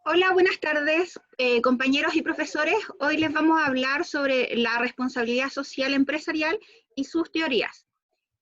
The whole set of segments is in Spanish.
Hola, buenas tardes, compañeros y profesores. Hoy les vamos a hablar sobre la responsabilidad social empresarial y sus teorías.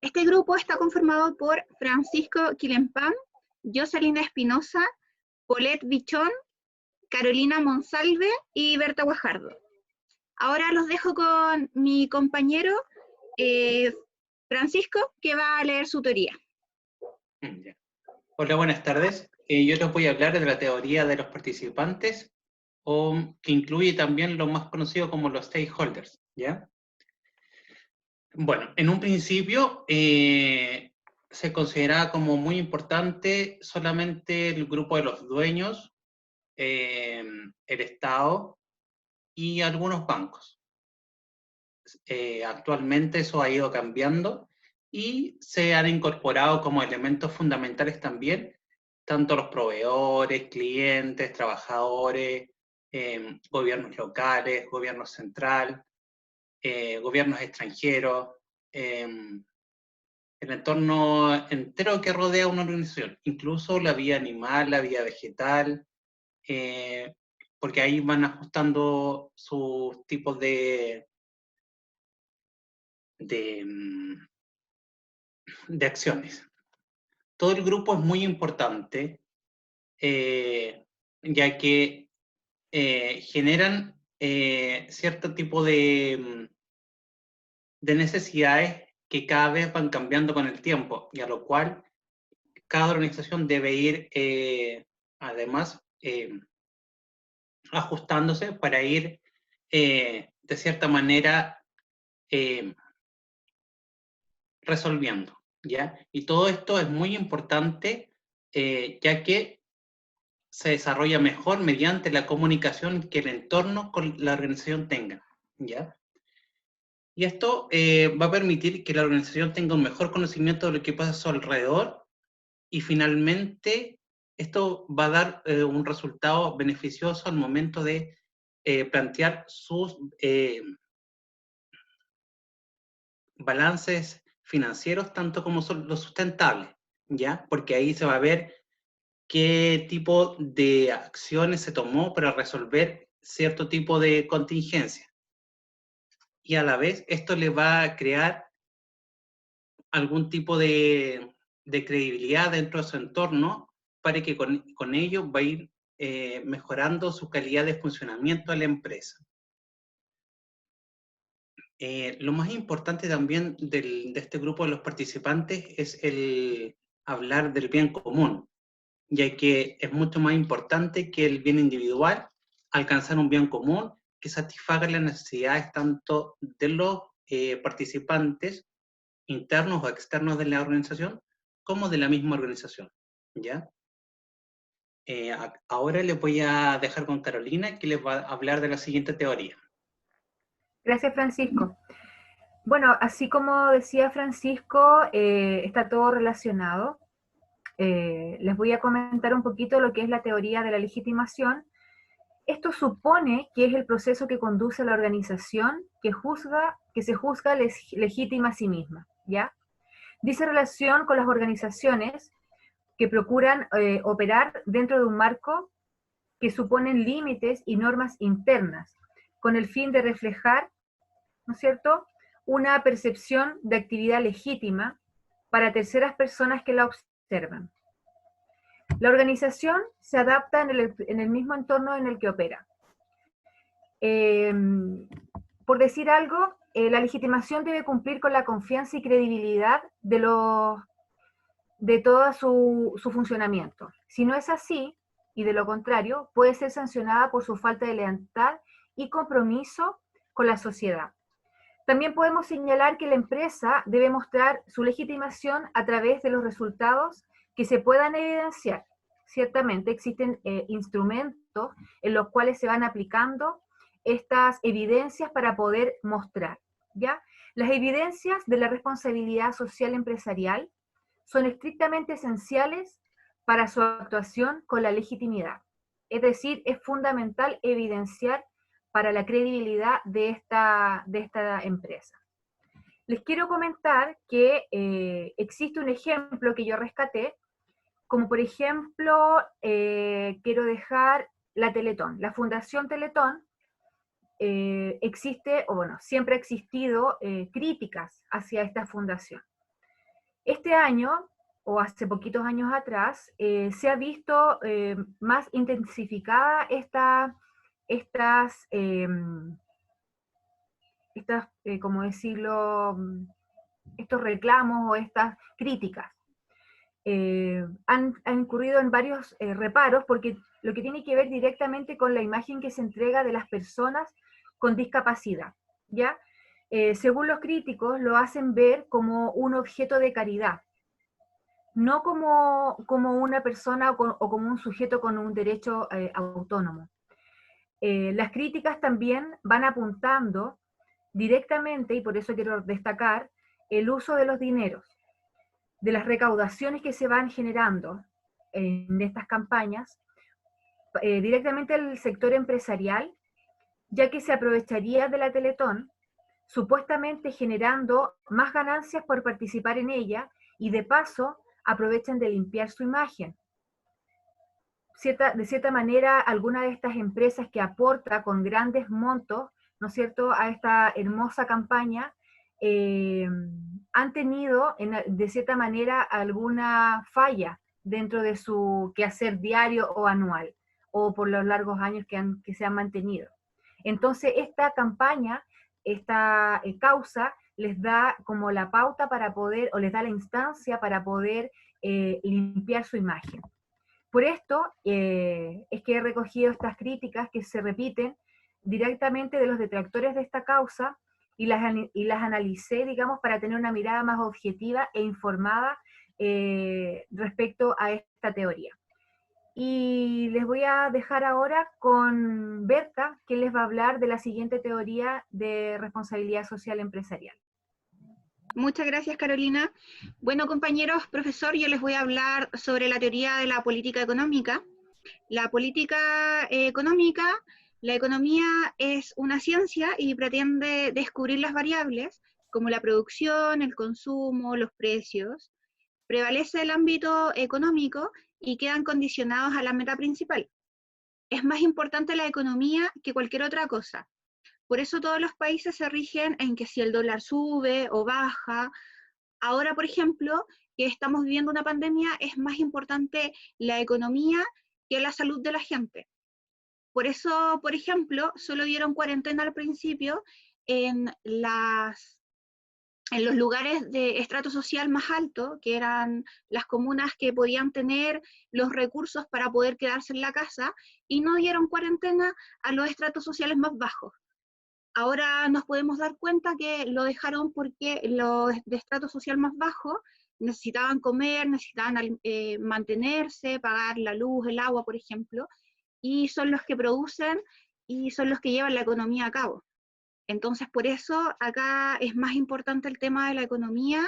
Este grupo está conformado por Francisco Quilempán, Jocelyn Espinosa, Paulette Bichón, Carolina Monsalve y Berta Guajardo. Ahora los dejo con mi compañero eh, Francisco, que va a leer su teoría. Ya. Hola, buenas tardes. Yo les voy a hablar de la teoría de los participantes, que incluye también lo más conocido como los stakeholders, ¿ya? Bueno, en un principio se consideraba como muy importante solamente el grupo de los dueños, el Estado y algunos bancos. Actualmente eso ha ido cambiando y se han incorporado como elementos fundamentales también tanto los proveedores, clientes, trabajadores, gobiernos locales, gobierno central, gobiernos extranjeros, el entorno entero que rodea una organización, incluso la vida animal, la vida vegetal, eh, porque ahí van ajustando sus tipos de, de acciones. Todo el grupo es muy importante, ya que generan cierto tipo de necesidades que cada vez van cambiando con el tiempo, y a lo cual cada organización debe ir, además, ajustándose para ir, de cierta manera, eh, resolviendo, ¿ya? Y todo esto es muy importante, ya que se desarrolla mejor mediante la comunicación que el entorno con la organización tenga, ¿ya? Y esto va a permitir que la organización tenga un mejor conocimiento de lo que pasa a su alrededor y finalmente esto va a dar un resultado beneficioso al momento de plantear sus balances financieros, tanto como son los sustentables, ¿ya? Porque ahí se va a ver qué tipo de acciones se tomó para resolver cierto tipo de contingencia. Y a la vez esto le va a crear algún tipo de credibilidad dentro de su entorno para que con ello va a ir mejorando su calidad de funcionamiento de la empresa. Lo más importante también de este grupo de los participantes es el hablar del bien común, ya que es mucho más importante que el bien individual, alcanzar un bien común que satisfaga las necesidades tanto de los participantes internos o externos de la organización, como de la misma organización, ¿ya? Ahora les voy a dejar con Carolina, que les va a hablar de la siguiente teoría. Gracias, Francisco. Bueno, así como decía Francisco, está todo relacionado. Les voy a comentar un poquito lo que es la teoría de la legitimación. Esto supone que es el proceso que conduce a la organización que se juzga legítima a sí misma, ¿ya? Dice relación con las organizaciones que procuran operar dentro de un marco que suponen límites y normas internas, con el fin de reflejar, ¿no es cierto?, una percepción de actividad legítima para terceras personas que la observan. La organización se adapta en el mismo entorno en el que opera. Por decir algo, la legitimación debe cumplir con la confianza y credibilidad de todo su funcionamiento. Si no es así, y de lo contrario, puede ser sancionada por su falta de lealtad y compromiso con la sociedad. También podemos señalar que la empresa debe mostrar su legitimación a través de los resultados que se puedan evidenciar. Ciertamente existen instrumentos en los cuales se van aplicando estas evidencias para poder mostrar, ¿ya? Las evidencias de la responsabilidad social empresarial son estrictamente esenciales para su actuación con la legitimidad. Es decir, es fundamental evidenciar para la credibilidad de esta empresa. Les quiero comentar que existe un ejemplo que yo rescaté, como por ejemplo, quiero dejar la Teletón. La Fundación Teletón existe, o bueno, siempre ha existido críticas hacia esta fundación. Este año, o hace poquitos años atrás, se ha visto más intensificada ¿cómo decirlo?, estos reclamos o estas críticas. Han incurrido en varios reparos, porque lo que tiene que ver directamente con la imagen que se entrega de las personas con discapacidad, ¿ya? Según los críticos, lo hacen ver como un objeto de caridad, no como una persona o como un sujeto con un derecho autónomo. Las críticas también van apuntando directamente, y por eso quiero destacar, el uso de los dineros, de las recaudaciones que se van generando en estas campañas, directamente al sector empresarial, ya que se aprovecharía de la Teletón, supuestamente generando más ganancias por participar en ella, y de paso aprovechan de limpiar su imagen. De cierta manera, alguna de estas empresas que aporta con grandes montos, ¿no es cierto?, a esta hermosa campaña, han tenido, de cierta manera, alguna falla dentro de su quehacer diario o anual, o por los largos años que se han mantenido. Entonces, esta campaña, esta causa, les da como la pauta para poder, o les da la instancia para poder limpiar su imagen. Por esto es que he recogido estas críticas que se repiten directamente de los detractores de esta causa, y las analicé, digamos, para tener una mirada más objetiva e informada respecto a esta teoría. Y les voy a dejar ahora con Berta, que les va a hablar de la siguiente teoría de responsabilidad social empresarial. Muchas gracias, Carolina. Bueno, compañeros, profesor, yo les voy a hablar sobre la teoría de la política económica. La política económica, la economía es una ciencia y pretende descubrir las variables como la producción, el consumo, los precios. Prevalece el ámbito económico y quedan condicionados a la meta principal. Es más importante la economía que cualquier otra cosa. Por eso todos los países se rigen en que si el dólar sube o baja. Ahora, por ejemplo, que estamos viviendo una pandemia, es más importante la economía que la salud de la gente. Por eso, por ejemplo, solo dieron cuarentena al principio en los lugares de estrato social más alto, que eran las comunas que podían tener los recursos para poder quedarse en la casa, y no dieron cuarentena a los estratos sociales más bajos. Ahora nos podemos dar cuenta que lo dejaron porque los de estrato social más bajo necesitaban comer, necesitaban mantenerse, pagar la luz, el agua, por ejemplo, y son los que producen y son los que llevan la economía a cabo. Entonces, por eso acá es más importante el tema de la economía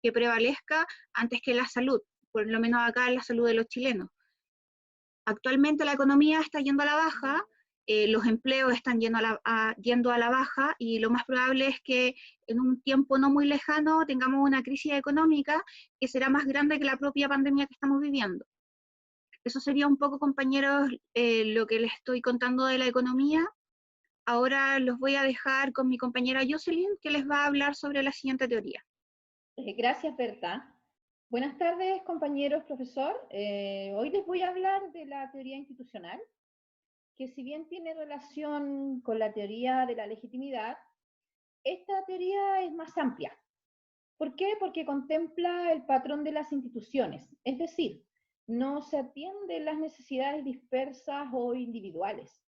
que prevalezca antes que la salud, por lo menos acá en la salud de los chilenos. Actualmente la economía está yendo a la baja, los empleos están yendo a la baja, y lo más probable es que en un tiempo no muy lejano tengamos una crisis económica que será más grande que la propia pandemia que estamos viviendo. Eso sería un poco, compañeros, lo que les estoy contando de la economía. Ahora los voy a dejar con mi compañera Jocelyn, que les va a hablar sobre la siguiente teoría. Gracias, Berta. Buenas tardes, compañeros, profesor. Hoy les voy a hablar de la teoría institucional, que si bien tiene relación con la teoría de la legitimidad, esta teoría es más amplia. ¿Por qué? Porque contempla el patrón de las instituciones, es decir, no se atienden las necesidades dispersas o individuales,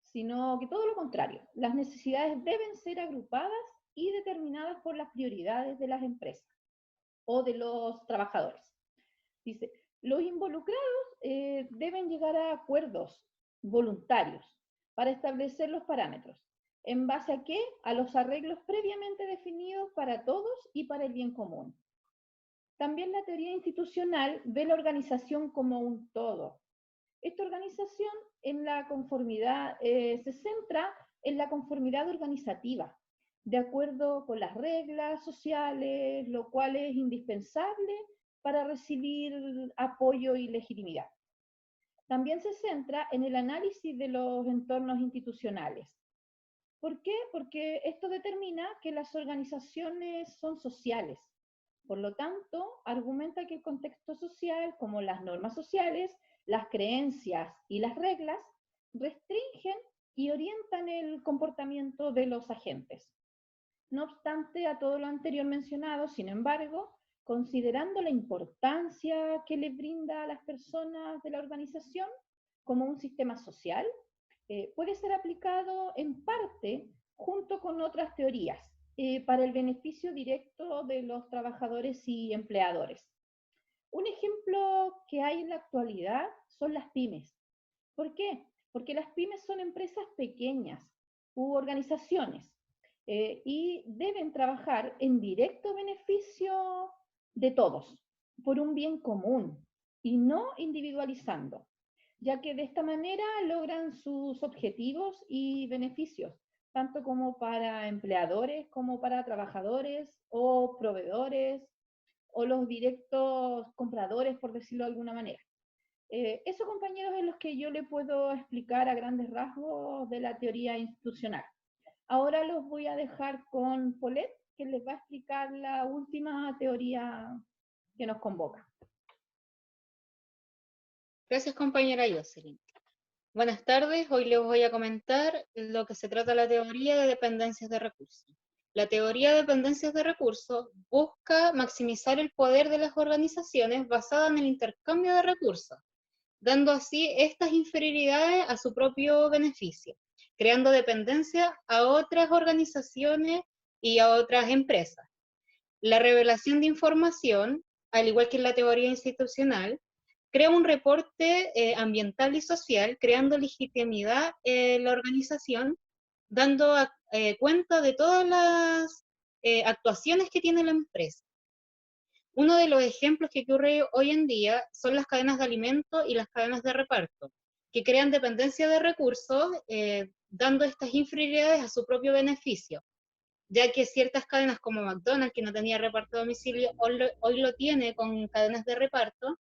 sino que todo lo contrario, las necesidades deben ser agrupadas y determinadas por las prioridades de las empresas o de los trabajadores. Dice, los involucrados deben llegar a acuerdos voluntarios para establecer los parámetros. ¿En base a qué? A los arreglos previamente definidos para todos y para el bien común. También la teoría institucional ve la organización como un todo. Esta organización en la conformidad, se centra en la conformidad organizativa, de acuerdo con las reglas sociales, lo cual es indispensable para recibir apoyo y legitimidad. también se centra en el análisis de los entornos institucionales. ¿Por qué? Porque esto determina que las organizaciones son sociales. Por lo tanto, argumenta que el contexto social, como las normas sociales, las creencias y las reglas, restringen y orientan el comportamiento de los agentes. No obstante a todo lo anterior mencionado, sin embargo, considerando la importancia que les brinda a las personas de la organización como un sistema social, puede ser aplicado en parte junto con otras teorías para el beneficio directo de los trabajadores y empleadores. Un ejemplo que hay en la actualidad son las pymes. ¿Por qué? Porque las pymes son empresas pequeñas u organizaciones y deben trabajar en directo beneficio de todos, por un bien común y no individualizando, ya que de esta manera logran sus objetivos y beneficios, tanto como para empleadores, como para trabajadores o proveedores, o los directos compradores, por decirlo de alguna manera. Eso, compañeros, es lo que yo le puedo explicar a grandes rasgos de la teoría institucional. Ahora los voy a dejar con Paulette, que les va a explicar la última teoría que nos convoca. Gracias, compañera Jocelyn. Buenas tardes, hoy les voy a comentar lo que se trata de la teoría de dependencias de recursos. La teoría de dependencias de recursos busca maximizar el poder de las organizaciones basada en el intercambio de recursos, dando así estas inferioridades a su propio beneficio, creando dependencia a otras organizaciones y a otras empresas. La revelación de información, al igual que en la teoría institucional, crea un reporte ambiental y social, creando legitimidad en la organización, dando cuenta de todas las actuaciones que tiene la empresa. Uno de los ejemplos que ocurre hoy en día son las cadenas de alimentos y las cadenas de reparto, que crean dependencia de recursos, dando estas inferioridades a su propio beneficio, ya que ciertas cadenas como McDonald's, que no tenía reparto a domicilio, hoy lo tiene con cadenas de reparto,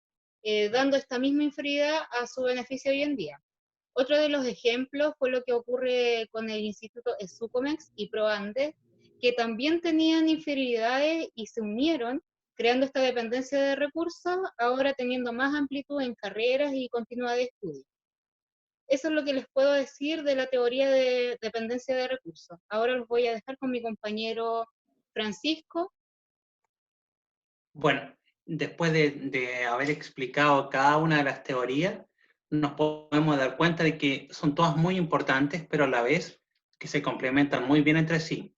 dando esta misma inferioridad a su beneficio hoy en día. Otro de los ejemplos fue lo que ocurre con el Instituto Esucomex y ProAndes, que también tenían inferioridades y se unieron, creando esta dependencia de recursos, ahora teniendo más amplitud en carreras y continuidad de estudio. Eso es lo que les puedo decir de la teoría de dependencia de recursos. Ahora los voy a dejar con mi compañero Francisco. Bueno, después de haber explicado cada una de las teorías, nos podemos dar cuenta de que son todas muy importantes, pero a la vez que se complementan muy bien entre sí,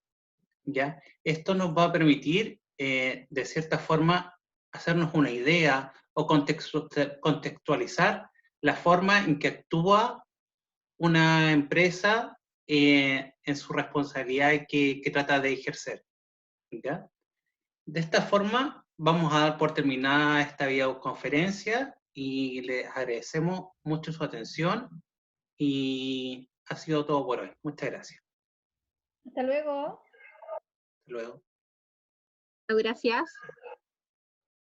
¿ya? Esto nos va a permitir, de cierta forma, hacernos una idea o contextualizar la forma en que actúa una empresa en su responsabilidad que trata de ejercer, ¿ya? De esta forma, vamos a dar por terminada esta videoconferencia y les agradecemos mucho su atención y ha sido todo por hoy. Muchas gracias. Hasta luego. Hasta luego. Gracias.